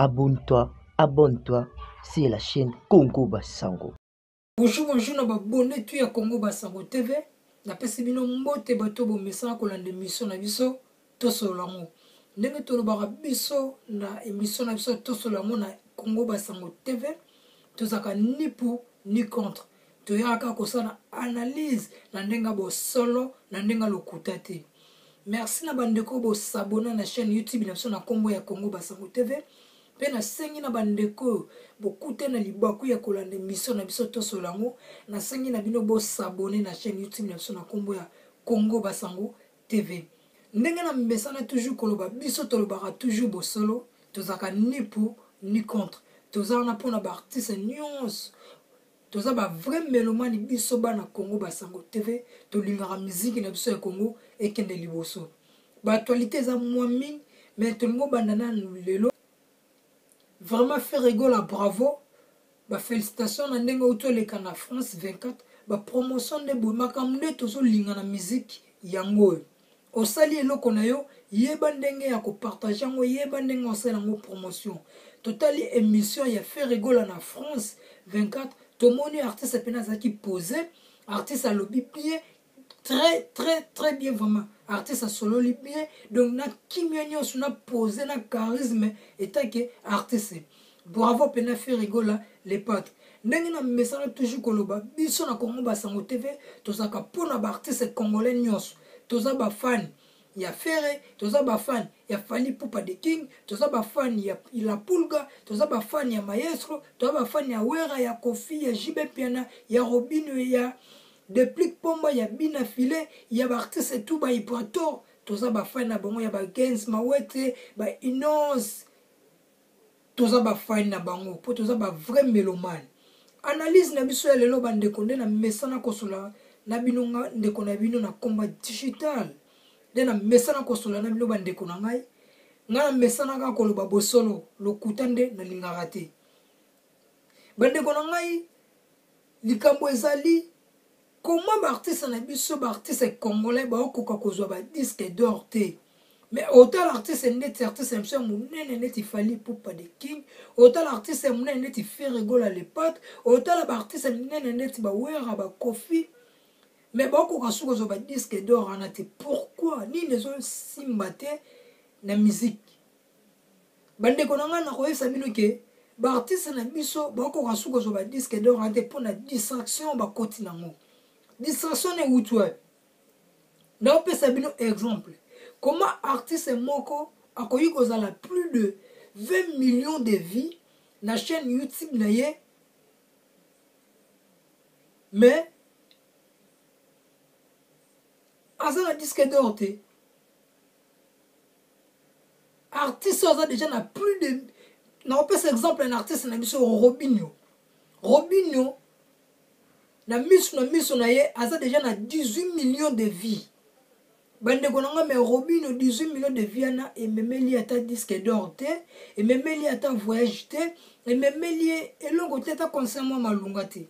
Abonne-toi, abonne-toi, c'est la chaîne Congo Basango. Bonjour, bonjour, na babonne tu ya Congo Basango TV. Na pesi bino mbote bato bo message ko lande mission na biso to solango. Ndenge to lobaka biso na émission na biso to solango na Congo Basango TV. To zaka ni pour ni contre. To yaka ko sana analyse na ndenga bo solo na ndenga lokuta te. Merci na bandeko bo s'abonner na chaîne YouTube na biso na kombo ya Congo Basango TV. Pe na sengi na bandeko bokute na libaku ya kolanda mission na biso to solango na sengi na bino bo s'abonner na chaîne YouTube na biso na kombo ya Congo Basango TV. Ndenge na mesana toujours koloba biso to lobaka toujours bo solo to zaka ni pour ni contre. To za na pona ba artiste nyons. To za ba vrai mélomane biso ba na Congo Basango TV to lingara musique na biso ya Congo et kende liboso. Ba actualité za mwami mais to ngo bandana lelo. Vraiment faire rigolo, bravo. Bah, félicitations, na ndenga auto le kana France 24. Bah, promotion de boumaka mde tozo linga na musique yango. Au sali eloko na yo, yeba ndenge ya ko partager ngo, yeba ndenge osala ngo promotion. Totali émission ya faire rigolo na France 24. Tomoni artiste pena zaki posé, artiste à lobby bien, très bien vraiment. Artiste à solo bien, donc na kimionyo suna posé na charisme et que artiste. Bravo pena fait rigola les potes. Ndenge na message toujours koloba biso na Congo Basango TV tozaka pona ba artiste congolais nyos. Toza ba fan ya Ferre, toza ba fan ya Fally Ipupa de King, toza ba fan ya La Pulga, toza ba fan ya Maestro, toza ba fan ya Wera, ya Kofi, ya JB Piana, ya Robinho, ya Depuis Pomba, ya Bina File, ya ba artiste tout ba Ibrator, toza ba fan na bango ya ba Gens Mawete, ba Inos, toza ba fan na bango, po toza ba vrai mélomane. Analyse na biso ya lelo bandeko nde na mesana kosola na bino ndeko na bino na combat digital. Nde na mesana kosola na bino bandeko na ngai. Nga na mesana ka koloba bosolo lokuta nde na lingaka te. Bandeko na ngai likambo ezali comment ba artiste na biso ba artiste congolais ba okoka kozwa ba disque d'or te. Mais autant l'artiste est artiste MC munene neti Fally Ipupa de King, autant l'artiste munene neti fait rigoler les potes, autant l'artiste munene neti ba Wera ba Kofi. Mais beaucoup quand souko ba disque d'or en ate. Pourquoi ni les autres simbate na musique. Bande konanga na koyesa bino ke ba artiste na biso beaucoup quand souko ba disque d'or en ate pour na distraction ba koti nango. Distraction ne utwe. Na opesa bino exemple. Comment artiste moko a connu kozala plus de 20 millions de vies na chaîne YouTube na ye, mais aza na disque d'or te. Artiste aza déjà na plus de na opesa exemple un artiste na biso Robinho. Robinho na miso na ye aza déjà na 18 millions de vies. Bande konanga mais Robinho 18 millions de vies na et memeli ata disque d'or te et memeli ata voyage te et memeli elongo te ata concert moi malunga te.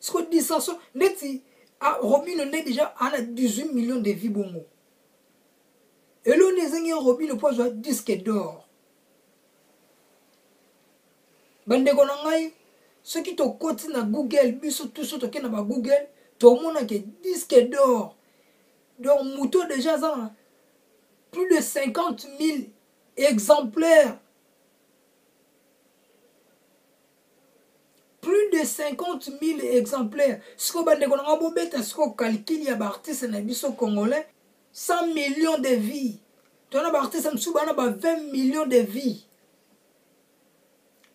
Ce que dit ça neti Robinho n'est déjà à 18 millions de vies bongo. Et l'on est un Robinho pour jouer disque d'or. Bande konanga ceux qui te côté na Google biso tout ce qui na ba Google tout le monde a que disque d'or. Donc, Mouto déjà, ça, plus de 50 000 exemplaires. Plus de 50 000 exemplaires. Ce qu'on va dire, ce qu'on calcule, il y a des artistes congolais, 100 millions de vies. Tu as des artistes qui ont 20 millions de vies.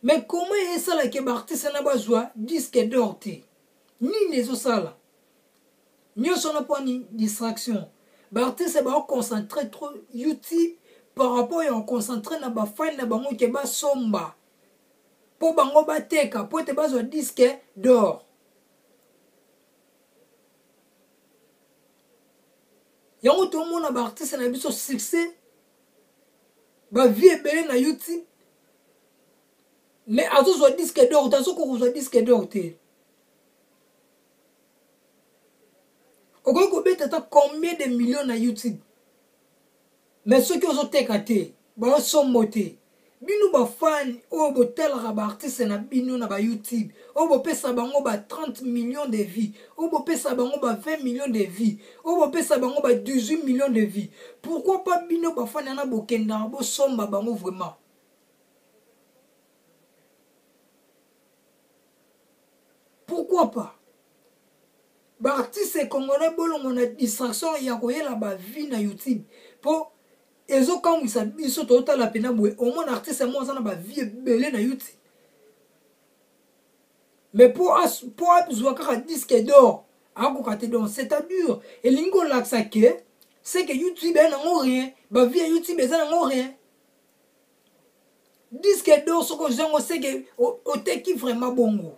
Mais comment est-ce que les artistes ont besoin de disque d'or? Ni les autres. Nous sommes pas une distraction. Les artistes sont concentrés trop YouTube par rapport à concentrer na ba fan na bango ke ba somba. Pour bango ba teka, pour te bazo disque d'or. Yango tout le monde na ba artiste na biso succès. Ba vie belé na YouTube. Mais azo zo disque d'or, tazo ko zo disque d'or te. Combien de millions na YouTube? Mais ceux qui ont été catés, ils sont motés. bino ba fan o botalaka ba artiste na bino na ba YouTube o bopesa bango ba 30 millions de vies o bopesa bango ba 20 millions de vies o bopesa bango ba 18 millions de vies. Pourquoi pas bino ba fan na bokenda bo somba bango vraiment? Pourquoi pas? Ba artiste congolais bolongo na distraction ya koyela ba vie na YouTube po ezo kamwisa biso totala pena boye au moins artiste mo aza na ba vie ebele na YouTube. Mais pour azwa kaka disque d'or akoka te donc c'est-à-dire elingo laksa ke c'est que YouTube est nango rien ba vie YouTube eza nango rien. Disque d'or soko zango c'est que o teki vraiment bongo.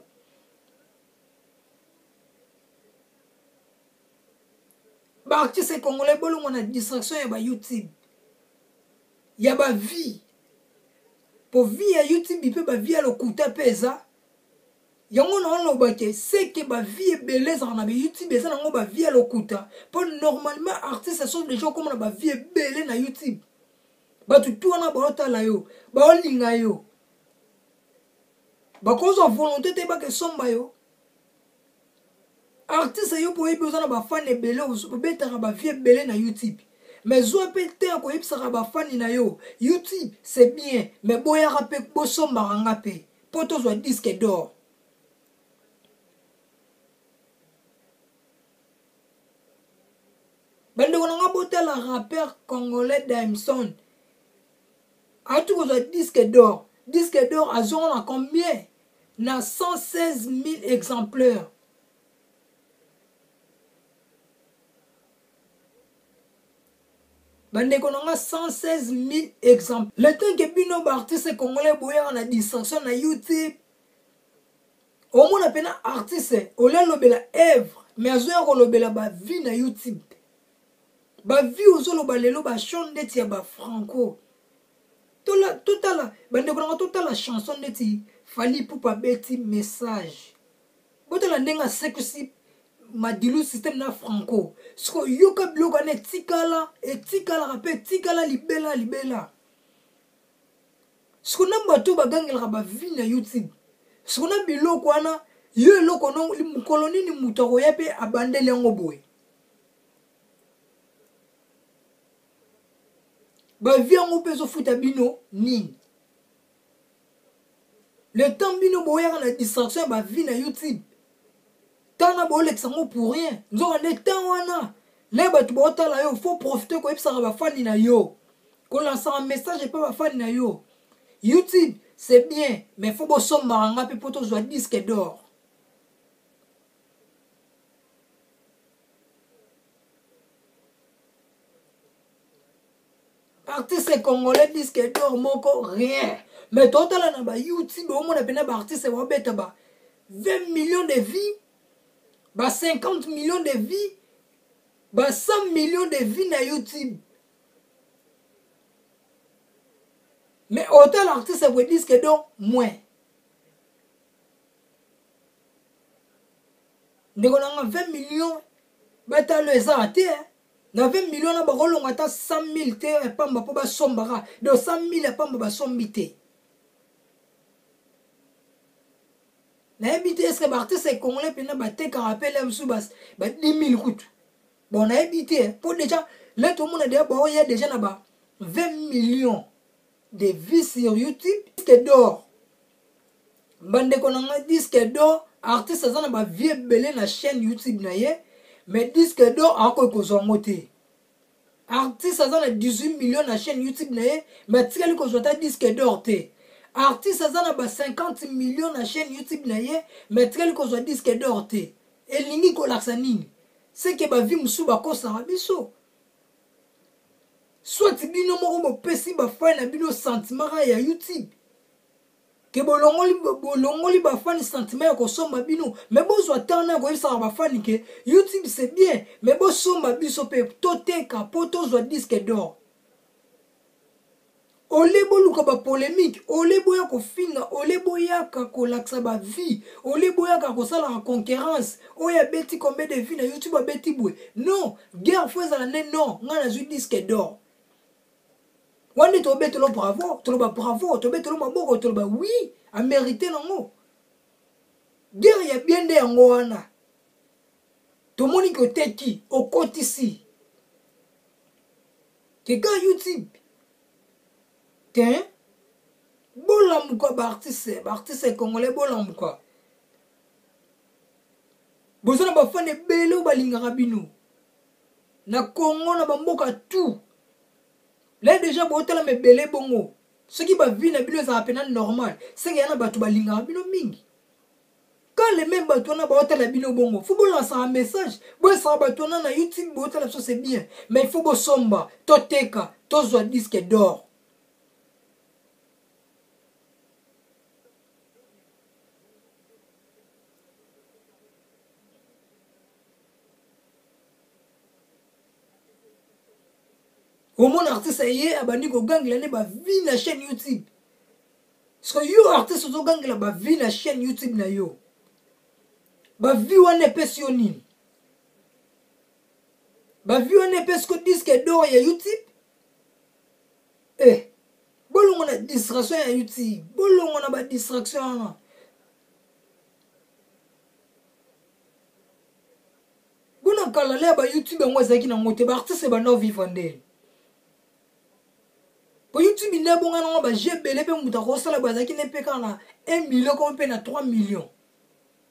Ba artiste congolais bolongo na distraction ya ba YouTube. Ya ba vie. Pour vie ya YouTube il peut ba vie le kuta pesa. Yango na lo ba ke c'est que ba vie beleza na ba YouTube eza nango ba vie le kuta. Pour normalement artiste sont des gens comme na ba vie belé na YouTube. Ba tu na ba otala yo, ba olinga yo. Ba cause of volonté te ba ke somba yo. Artiste yo pour besoin na ba fan ebele o betaka ba vie belé na YouTube. Mais zo pété ko yipsaka ba fan na yo. YouTube c'est bien, mais boya rapé bo somba ranga pe. Poto zo disque d'or. Bande ko nga botela rappeur congolais Damson. A tout ko zo disque d'or. Disque d'or a zon na combien? Na 116 000 exemplaires. Bande konanga 116 000 exemples. Le temps que bino ba artiste congolais boya na distraction na YouTube. Au moins pena artiste o le lobela œuvre, mais azoya ko lobela ba vie na YouTube. Ba vie ozo loba lelo ba chante ti ya ba franco. Totala bande konanga totala chanson neti Fally Ipupa beti message. Botala ndenga sexy madilu système na franco. Sko yoka bloga ne tikala rapé tikala libela. Sko namba to bagangela ba vie na YouTube. Sko na biloko wana yo eloko no mkoloni ni mutako yape abandele yango boy. Ba vie yango peso futa bino nini. Le temps bino boya na distraction ba vie na YouTube. Tana bo l'exango pour rien. Nous on est temps wana. Les batu botala yo faut profiter ko epsa ba fan na yo. Ko lancer un message et pas ba fan na yo. YouTube c'est bien, mais faut bo somba pe poto zo disque d'or. Artiste congolais disque d'or moko rien. Mais total na ba YouTube au moins pena ba artiste wa beta ba 20 millions de vies. Ba 50 millions de vies, ba 100 millions de vies na YouTube. Mais autant l'artiste vous dit que donc moins. Nous avons 20 millions, ba ta le zate na 20 millions na ba rolonga ta 100 000 te e pamba po ba sombara, de 100 000 e pamba ba sombite. Na habité est-ce que l'artiste congolais pena ba te ka rappel msou bas ba 10 000 coups. Bon na habité pour déjà là tout le monde déjà bon il y a déjà là-bas 20 millions de vues sur YouTube. Disque d'or. Bande konanga disque d'or artiste ça na ba vie belé na chaîne YouTube na ye mais disque d'or encore ko zongote. Artiste ça na 18 millions na chaîne YouTube na ye mais tikali ko zota disque d'or te. Artiste azana ba 50 millions na chaîne YouTube na ye mais tel ko zo disque d'or te elingi ko laksa nini c'est que ba vie musu ba kosa biso soit bino moko bo pesi ba fan na bino sentiment ya YouTube ke bolongoli ba fan sentiment ya ko somba bino mais bo zo tana ko isa ba fan ke YouTube c'est bien mais bo somba biso pe toteka poto zo disque d'or. Olebo luka ba polémique, olebo ya ko finga, olebo ya ka ko laksa ba vie, olebo ya ka ko sala en concurrence, oya beti combien de vie na YouTube a beti boué. Non, guerre fois à l'année non, nga na zu disque d'or. Wande to betelo bravo, to ba bravo, to betelo maboko, to ba oui, a mérité nango. Guerre ya bien de yango wana. To moni ko teki, o kotisi. Keka YouTube. Tiens, bolamuka ba artiste congolais bolamuka. Bozana ba fan ebele o balingaka bino. Na Congo na bamboka tout. Là déjà botala mebele bongo. Ce qui va vivre na bino ça appena normal. C'est qu'il y a na batu balingaka bino mingi. Quand les mêmes batu na botala bino bongo, faut lancer un message. Bo ça batu na YouTube botala ça c'est bien, mais il faut bo somba, to teka, to zo disque d'or. Au mon artiste yé abandi ko gangla ne ba vie na chaîne YouTube. Parce que yo artiste zo gangla ba vie na chaîne YouTube na yo. Ba vie wana pesi nini. Ba vie wana pesi ko disque d'or ya YouTube. Bolongo na distraction ya YouTube. Bolongo na ba distraction na. Bona kala le ba YouTube ngo ezaki na ngote ba artiste ba no vivande. Pour YouTube, il y a bon an, j'ai belé pe muta kosala bazaki ne peka na 1 million comme pe na 3 millions.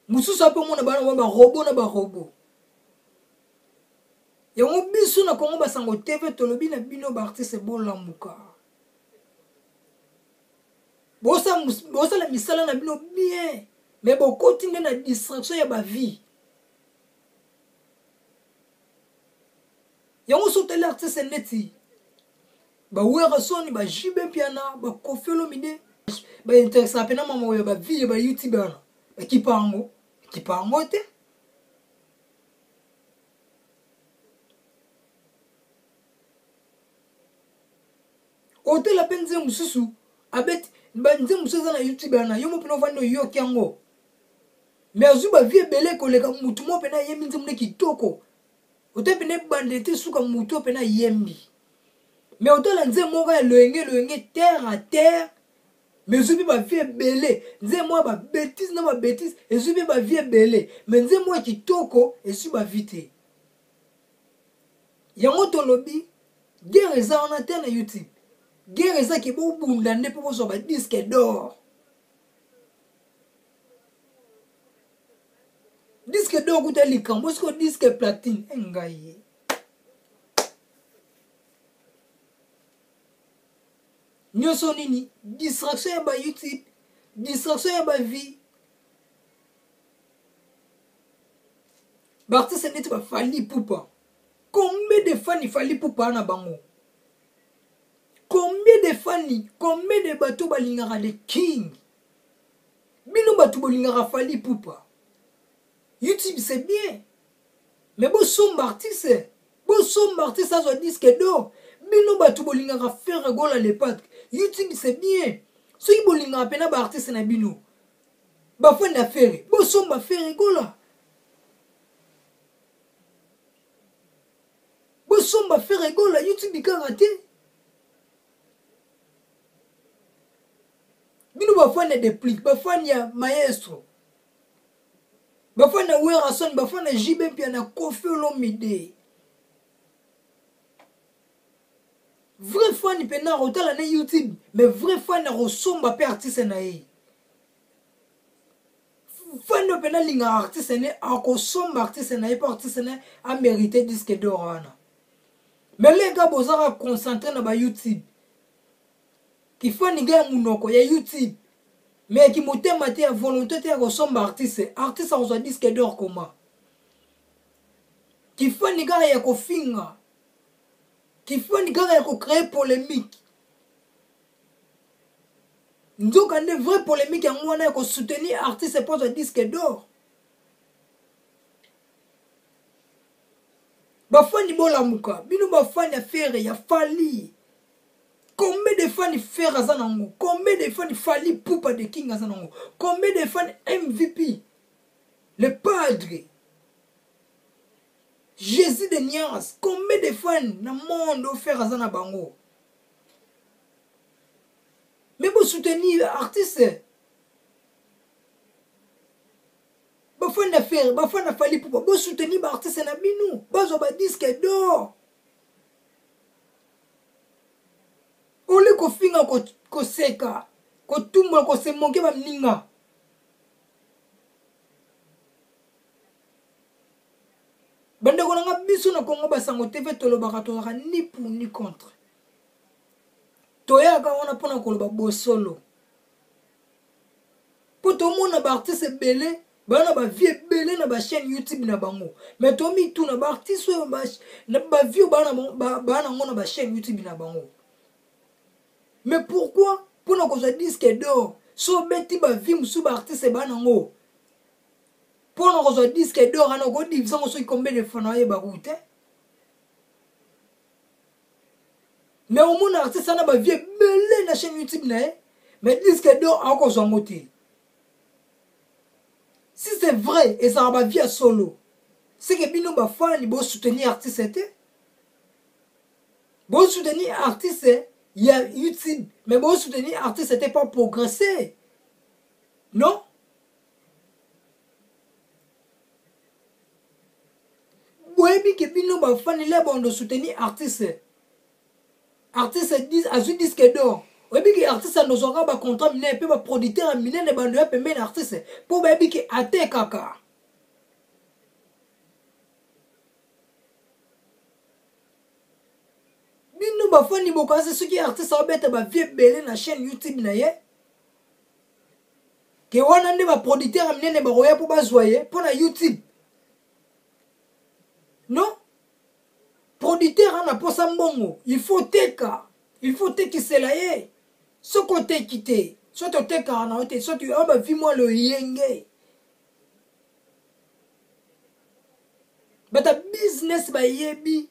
Musu sa pe mona ba robot na ba robot. Ya ngo biso na Congo basango TV tolobi na bino ba artiste bolamuka. Bosa la misala na bino bien, mais bo continue na distraction ya ba vie. Ya ngo sotela artiste neti. Ba wera soni ba jibe piana ba kofelo mide ba interesa pena mama ya ba vie ba YouTube ana ba kipango te hotel la penze mususu abet ba nze mususu na YouTube ana yo mo pena vando yo kyango mais azu ba vie belé koleka mutu mo pena yemi nze mune kitoko hotel pena bandete suka mutu pena yembi. Mais autant la nze moka loenge terre à terre. Mais je suis pas vie belé. Nze moi ba bêtise na ba bêtise. Et je suis pas vie belé. Mais nze moi qui toko et je suis pas vite. Yango to lobby. Guerre eza on atteint na YouTube. Guerre eza ki bo bunda ne po so ba disque d'or. Disque d'or kuta likambo sko disque platine engaye. Nyoso nini distraction ya ba YouTube, distraction ya ba vie. Ba artiste neti ba fali pupa. Combien de fans il fallait pupa na bango? Combien de fans, combien de bateaux balingara de king? Bino bateau balingara fali pupa. YouTube c'est bien. Mais bon son artiste, ça doit disque d'or. Bino bateau balingara faire gola les pattes. YouTube c'est bien. Ceux qui bolingara pena ba artiste na bino. Ba fond d'affaires. Bon son ba faire gola. Bon son ba faire gola YouTube ka raté. Bino ba fond de pli, ba fond ya maestro. Ba fond na Werason, ba fond na JB pia na Koffi Olomide. Vrai fan pena rotala na YouTube, mais vrai fan resomba pe artiste na ye. Fan pena linga artiste ne akosomba artiste na ye pa artiste na a mérité disque d'or wana. Mais les gars bozara concentré na ba YouTube. Ki fan ga munoko ya YouTube. Mais qui motema te a volonté te resomba artiste a reçoit disque d'or comment? Ki fan ga ya kofinga. Qui fait une créer polémique. Nous avons une vraie polémique en moi pour soutenir artiste pour le disque d'or. Bafani bola muka, bino bafani affaire ya fali. Combien de fans faire azanango? Combien de fans fali poupa de king azanango? Combien de fans MVP? Le padre. Jésus de Nias, combien de fans dans le monde offert à Zana Bango? Mais vous soutenir l'artiste. Bafon d'affaires, bafon d'affaires pour vous soutenir l'artiste na binu. Bazo ba disque d'or. Ole ko finga ko seka, ko tumba ko se monke ba mninga. Bande ko nga biso na Congo Basango TV tolobaka tolaka ni pour ni contre. Toyaka wana pona koloba bosolo. Po to mona ba artiste belé, bana ba vie belé na ba chaîne YouTube na bango. Mais to mi tout na ba artiste na ba vie bana ngona ba chaîne YouTube na bango. Mais pourquoi pona ko za disque d'or, so beti ba vie musu ba artiste bana ngo. Pona ko za disque d'or ana ko division so combien de fois na ye ba route. Mais au monde artiste na ba vie belé na chaîne YouTube na ye, mais disque d'or encore zongote. Si c'est vrai et ça va via solo, c'est que bino ba fan bo soutenir artiste bon soutenir artiste il y a YouTube, mais bon soutenir artiste c'était pas progresser. Non? Boebi que bino ba fan il est bon de soutenir artiste. Artiste disent à ce disque d'or. Webi que artiste nous aura ba contrat miné pe ba producteur miné ne ba ndoya pembe na artiste pour webi que ate kaka. Bino ba fani boka c'est ce qui artiste ba beta ba vie belé na chaîne YouTube na ye. Que wana ne ba producteur miné ne ba roya pour ba zoyer pour na YouTube. Non? Producteur ana posa mbongo, il faut teka. Il faut teka cela ye. Ce côté quitté, soit tu t'es caranaté, soit tu as vu moi le yenge. Mais ta business ba yebi.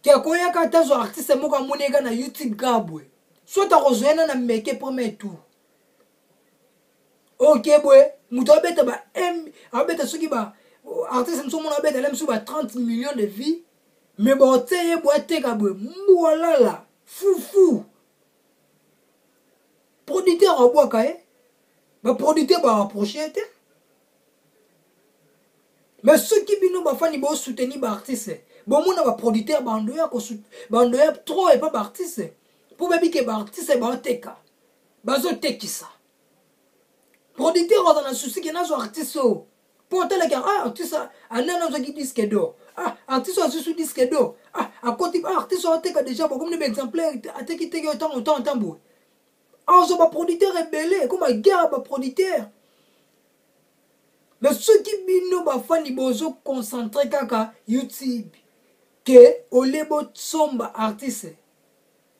Kia koya kata zo artiste moka monega na YouTube kabwe. Soit tu rejoint na meke premier tour. Ok bwe, muto abeta ba abeta soki ba artiste mso mona abeta lem ba 30 millions de vies. Mais bon teye bwe teka bwe, mwalala, fou. Producteur en bois kae, mais producteur va approcher. Mais ceux qui bino ba fani ba soutenir ba artiste, bon mon ba producteur ba ndoya trop et pas ba artiste. Pour baby que ba artiste ba teka. Ba zo tekisa. Producteur on a souci que na zo artiste o. Pour tel que artiste anana zo qui disque d'or. Artiste a sous disque d'or. À côté artiste on teka déjà comme des exemplaires a teki autant beau. Alors, ma producteur est belé, comme un gars, ma producteur. Mais ceux qui bino ba fani bozo concentré kaka YouTube. Que olebo somba artiste.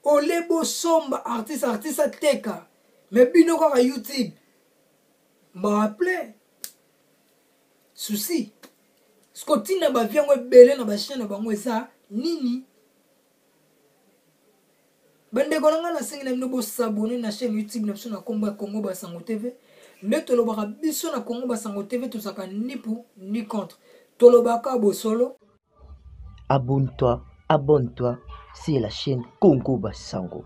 Olebo somba artiste teka. Mais bino kaka YouTube. M'a appelé. Souci. Scotina ba viango belé na ba chaîne ba ngwe ça nini. Bande konanga na sengi na mino bo s'abonner na chaîne YouTube na na Congo Basango TV. Ne tolobaka biso na Congo Basango TV to saka ni pour ni contre. Tolobaka bo solo. Abonne-toi, c'est la chaîne Congo Basango.